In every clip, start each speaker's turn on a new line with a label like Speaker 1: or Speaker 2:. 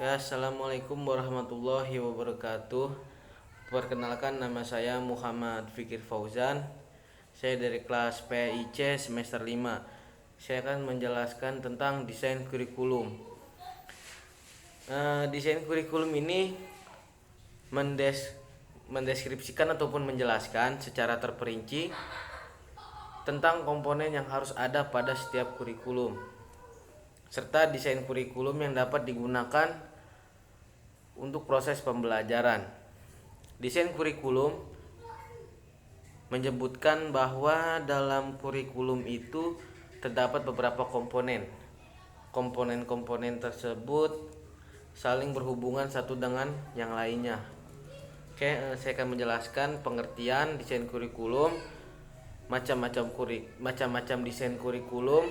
Speaker 1: Ya, assalamualaikum warahmatullahi wabarakatuh. Perkenalkan, nama saya Muhammad Fikir Fauzan. Saya dari kelas PIC semester 5. Saya akan menjelaskan tentang desain kurikulum. Desain kurikulum ini mendeskripsikan ataupun menjelaskan secara terperinci tentang komponen yang harus ada pada setiap kurikulum, serta desain kurikulum yang dapat digunakan untuk proses pembelajaran. Desain kurikulum menyebutkan bahwa dalam kurikulum itu terdapat beberapa komponen. Komponen-komponen tersebut saling berhubungan satu dengan yang lainnya. Oke, saya akan menjelaskan pengertian desain kurikulum, macam-macam desain kurikulum,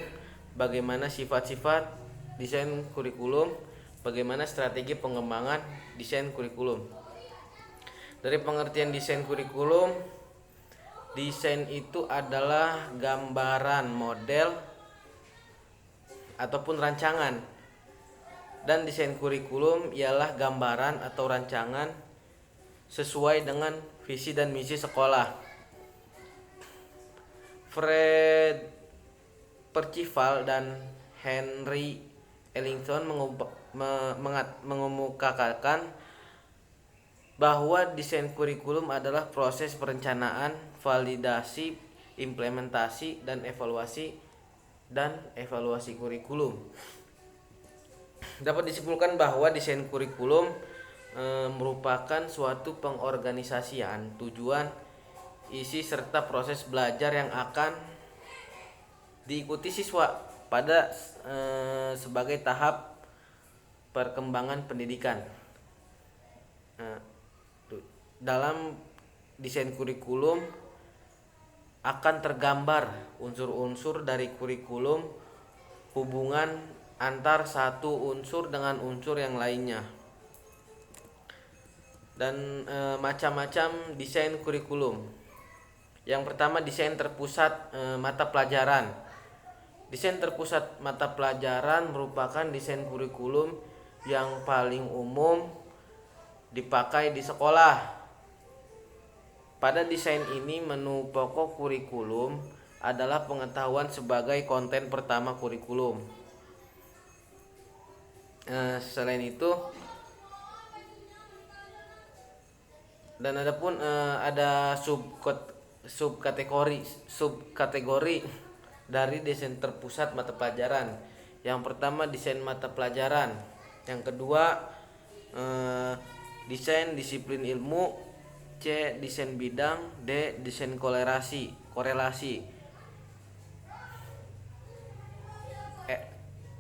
Speaker 1: bagaimana sifat-sifat desain kurikulum, bagaimana strategi pengembangan desain kurikulum. Dari pengertian desain kurikulum, desain itu adalah gambaran model ataupun rancangan, dan desain kurikulum ialah gambaran atau rancangan sesuai dengan visi dan misi sekolah. Fred Percival dan Henry Ellington mengemukakan bahwa desain kurikulum adalah proses perencanaan, validasi, implementasi, dan evaluasi kurikulum. Dapat disimpulkan bahwa desain kurikulum merupakan suatu pengorganisasian tujuan, isi, serta proses belajar yang akan diikuti siswa pada sebagai tahap perkembangan pendidikan. Dalam desain kurikulum akan tergambar unsur-unsur dari kurikulum, hubungan antar satu unsur dengan unsur yang lainnya, dan macam-macam desain kurikulum. Yang pertama, desain terpusat mata pelajaran. Desain terpusat mata pelajaran merupakan desain kurikulum yang paling umum dipakai di sekolah. Pada desain ini, menu pokok kurikulum adalah pengetahuan sebagai konten pertama kurikulum. Selain itu, dan ada subkategori dari desain terpusat mata pelajaran. Yang pertama, desain mata pelajaran. Yang kedua, desain disiplin ilmu. C, desain bidang. D, desain korelasi.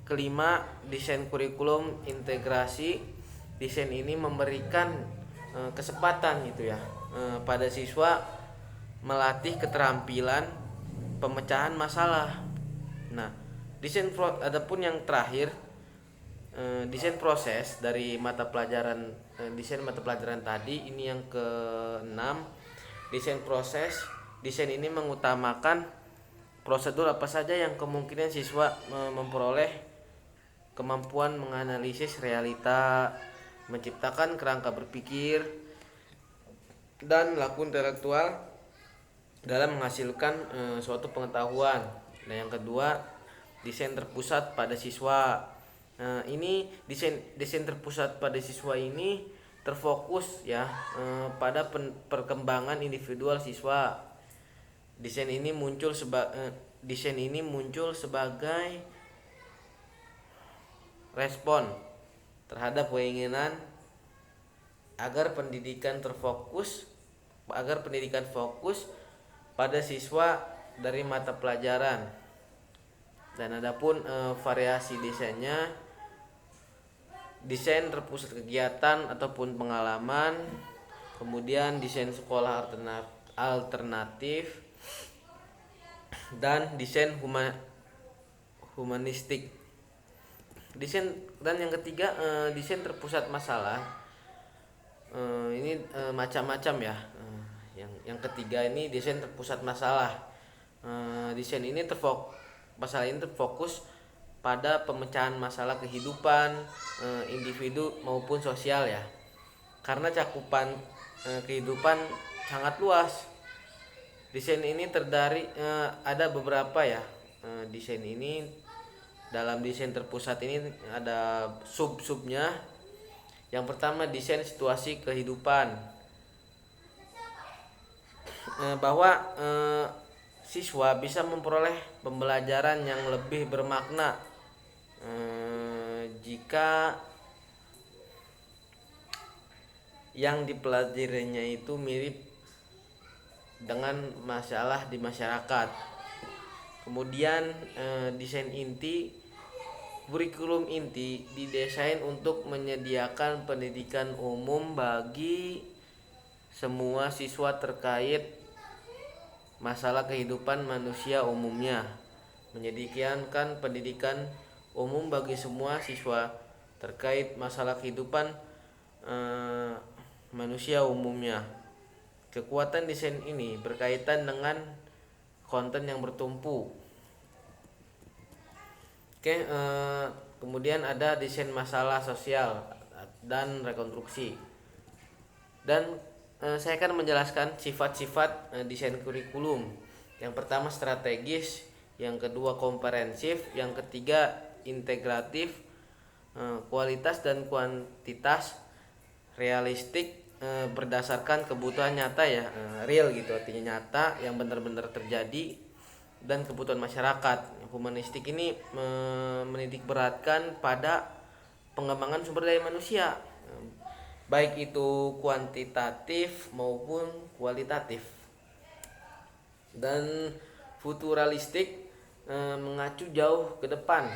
Speaker 1: Kelima, desain kurikulum integrasi. Desain ini memberikan kesempatan pada siswa melatih keterampilan pemecahan masalah. Nah, adapun yang terakhir, desain proses dari mata pelajaran desain mata pelajaran tadi, ini yang keenam, desain proses. Desain ini mengutamakan prosedur apa saja yang kemungkinan siswa memperoleh kemampuan menganalisis realita, menciptakan kerangka berpikir, dan laku intelektual dalam menghasilkan suatu pengetahuan. Nah, yang kedua, desain terpusat pada siswa. Ini desain terpusat pada siswa ini terfokus pada perkembangan individual siswa. Desain ini muncul sebagai respon terhadap keinginan agar pendidikan fokus pada siswa dari mata pelajaran. Dan adapun variasi desainnya, desain terpusat kegiatan ataupun pengalaman, kemudian desain sekolah alternatif, dan desain humanistik. Dan yang ketiga, desain terpusat masalah. Ini macam-macam ya. Yang ketiga ini desain terpusat masalah. Desain ini terfokus pada pemecahan masalah kehidupan individu maupun sosial ya. Karena cakupan kehidupan sangat luas. Desain ini ada beberapa ya. Desain ini, dalam desain terpusat ini ada sub-subnya. Yang pertama, desain situasi kehidupan, bahwa siswa bisa memperoleh pembelajaran yang lebih bermakna jika yang dipelajarinya itu mirip dengan masalah di masyarakat. Kemudian desain inti, kurikulum inti didesain untuk menyediakan pendidikan umum bagi semua siswa terkait masalah kehidupan manusia umumnya. Menyediakan pendidikan umum bagi semua siswa terkait masalah kehidupan manusia umumnya. Kekuatan desain ini berkaitan dengan konten yang bertumpu. Kemudian ada desain masalah sosial dan rekonstruksi. Dan saya akan menjelaskan sifat-sifat desain kurikulum. Yang pertama strategis, yang kedua komprehensif, yang ketiga integratif, kualitas dan kuantitas, realistik, berdasarkan kebutuhan nyata ya, real gitu, artinya nyata yang benar-benar terjadi, dan kebutuhan masyarakat. Humanistik ini menitik beratkan pada pengembangan sumber daya manusia, baik itu kuantitatif maupun kualitatif. Dan futuralistik mengacu jauh ke depan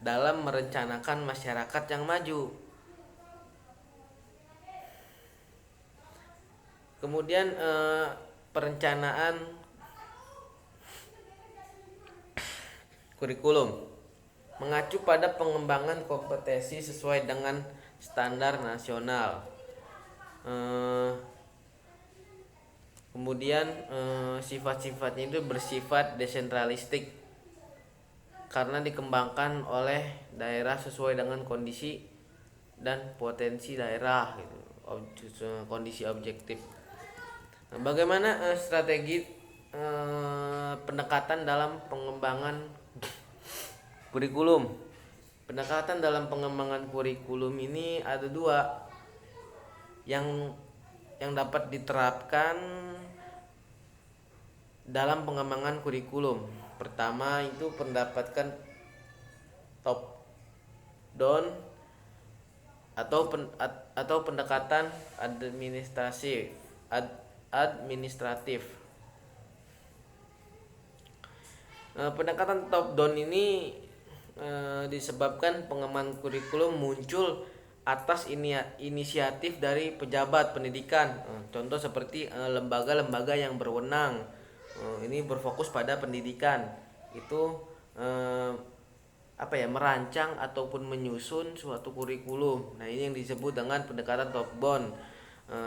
Speaker 1: dalam merencanakan masyarakat yang maju. Kemudian perencanaan kurikulum mengacu pada pengembangan kompetensi sesuai dengan standar nasional. Kemudian sifat-sifatnya itu bersifat desentralistik karena dikembangkan oleh daerah sesuai dengan kondisi dan potensi daerah gitu, kondisi objektif. Bagaimana strategi pendekatan dalam pengembangan kurikulum? Pendekatan dalam pengembangan kurikulum ini ada dua yang dapat diterapkan dalam pengembangan kurikulum. Pertama itu pendapatkan top down atau pendekatan administratif. Pendekatan top down ini disebabkan pengembangan kurikulum muncul atas inisiatif dari pejabat pendidikan. Contoh seperti lembaga-lembaga yang berwenang ini berfokus pada pendidikan itu merancang ataupun menyusun suatu kurikulum. Nah, ini yang disebut dengan pendekatan top down.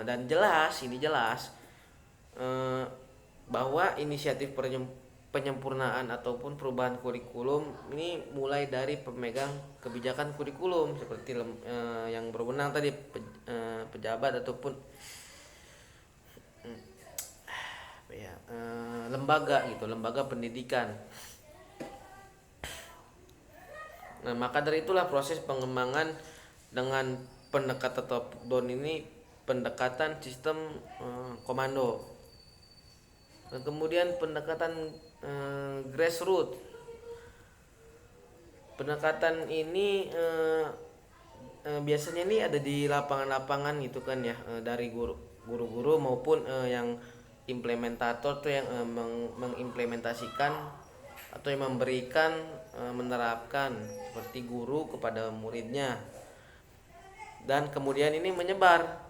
Speaker 1: Dan jelas bahwa inisiatif penyempurnaan ataupun perubahan kurikulum ini mulai dari pemegang kebijakan kurikulum seperti yang berwenang tadi, pejabat ataupun lembaga pendidikan. Nah, maka dari itulah proses pengembangan dengan pendekatan top down ini pendekatan sistem komando. Dan kemudian pendekatan grassroots. Pendekatan ini biasanya ini ada di lapangan-lapangan gitu kan ya, dari guru-guru maupun yang implementator tuh yang mengimplementasikan atau yang memberikan menerapkan seperti guru kepada muridnya. Dan kemudian ini menyebar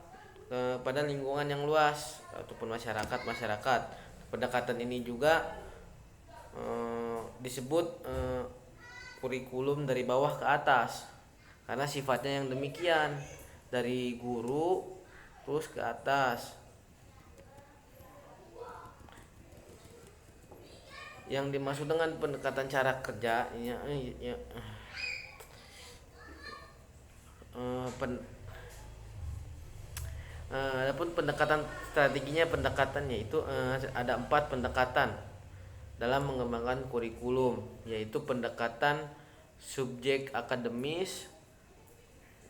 Speaker 1: pada lingkungan yang luas ataupun masyarakat. Pendekatan ini juga disebut kurikulum dari bawah ke atas karena sifatnya yang demikian, dari guru terus ke atas. Yang dimaksud dengan pendekatan cara kerja adapun pendekatan strateginya, pendekatannya itu ada 4 pendekatan dalam mengembangkan kurikulum, yaitu pendekatan subjek akademis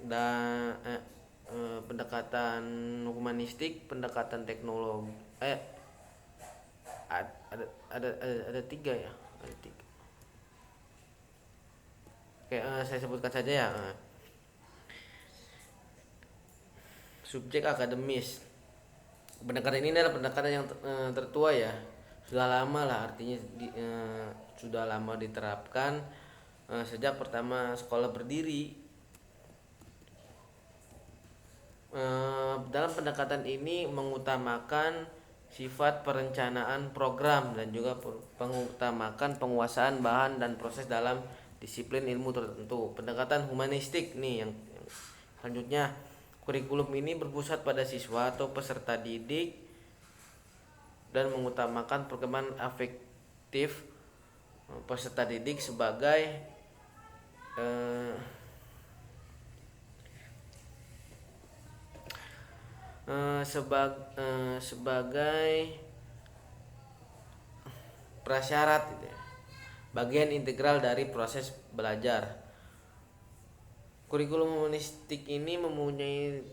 Speaker 1: dan pendekatan humanistik, pendekatan teknologi. Ada 3 ya, ada 3. Oke, saya sebutkan saja ya. Subjek akademis. Pendekatan ini adalah pendekatan yang tertua ya. Sudah lama lah, artinya sudah lama diterapkan sejak pertama sekolah berdiri. Dalam pendekatan ini mengutamakan sifat perencanaan program dan juga mengutamakan penguasaan bahan dan proses dalam disiplin ilmu tertentu. Pendekatan humanistik nih yang selanjutnya, kurikulum ini berpusat pada siswa atau peserta didik dan mengutamakan perkembangan afektif peserta didik sebagai sebagai prasyarat gitu ya, bagian integral dari proses belajar. Kurikulum humanistik ini mempunyai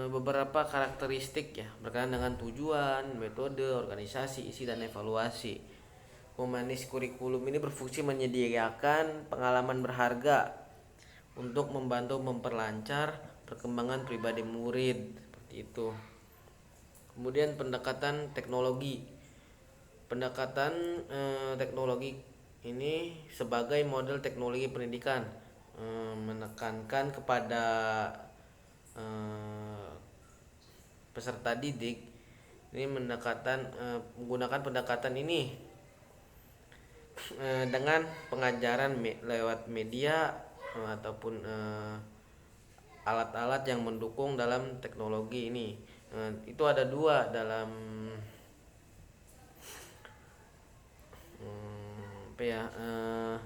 Speaker 1: beberapa karakteristik ya, berkaitan dengan tujuan, metode, organisasi, isi, dan evaluasi. Humanis kurikulum ini berfungsi menyediakan pengalaman berharga untuk membantu memperlancar perkembangan pribadi murid, seperti itu. Kemudian pendekatan teknologi. Pendekatan teknologi ini sebagai model teknologi pendidikan, menekankan kepada peserta didik ini menggunakan pendekatan ini dengan pengajaran lewat media ataupun alat-alat yang mendukung dalam teknologi ini. Itu ada 2 dalam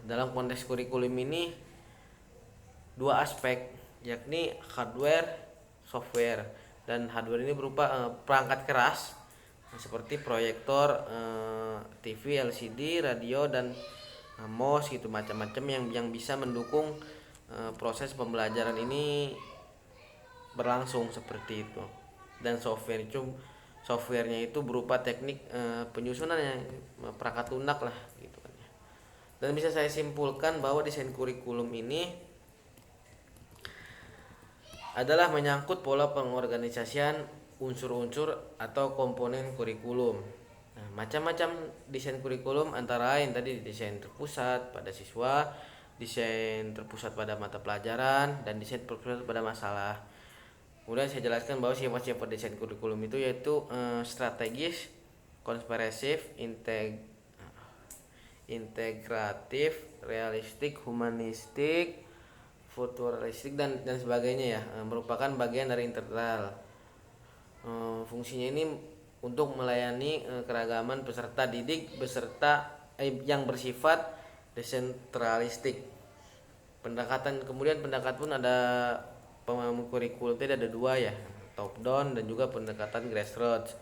Speaker 1: dalam konteks kurikulum ini, 2 aspek, yakni hardware, software. Dan hardware ini berupa perangkat keras seperti proyektor, TV, LCD, radio, dan mouse gitu, macam-macam yang bisa mendukung proses pembelajaran ini berlangsung seperti itu. Dan softwarenya itu berupa teknik penyusunan perangkat lunak lah gitu kan. Dan bisa saya simpulkan bahwa desain kurikulum ini adalah menyangkut pola pengorganisasian unsur-unsur atau komponen kurikulum. Nah, macam-macam desain kurikulum antara lain tadi desain terpusat pada siswa, desain terpusat pada mata pelajaran, dan desain terpusat pada masalah. Kemudian saya jelaskan bahwa sifat-sifat desain kurikulum itu yaitu strategis, komprehensif, integratif, realistik, humanistik, futuristik, dan sebagainya ya, merupakan bagian dari integral. Fungsinya ini untuk melayani keragaman peserta didik yang bersifat desentralistik. Kemudian pendekatan pun ada kurikulum itu ada 2 ya, top down dan juga pendekatan grassroots.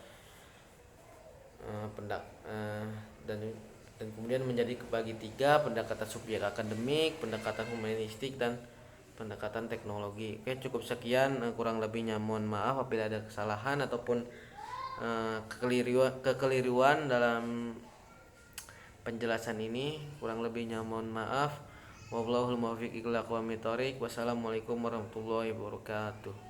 Speaker 1: Dan kemudian menjadi kebagi 3, pendekatan subjek akademik, pendekatan humanistik, dan pendekatan teknologi. Oke, cukup sekian, kurang lebihnya mohon maaf apabila ada kesalahan ataupun kekeliruan dalam penjelasan ini. Kurang lebihnya mohon maaf. Wallahul muwaffiq ila aqwamit thoriq. Wassalamualaikum warahmatullahi wabarakatuh.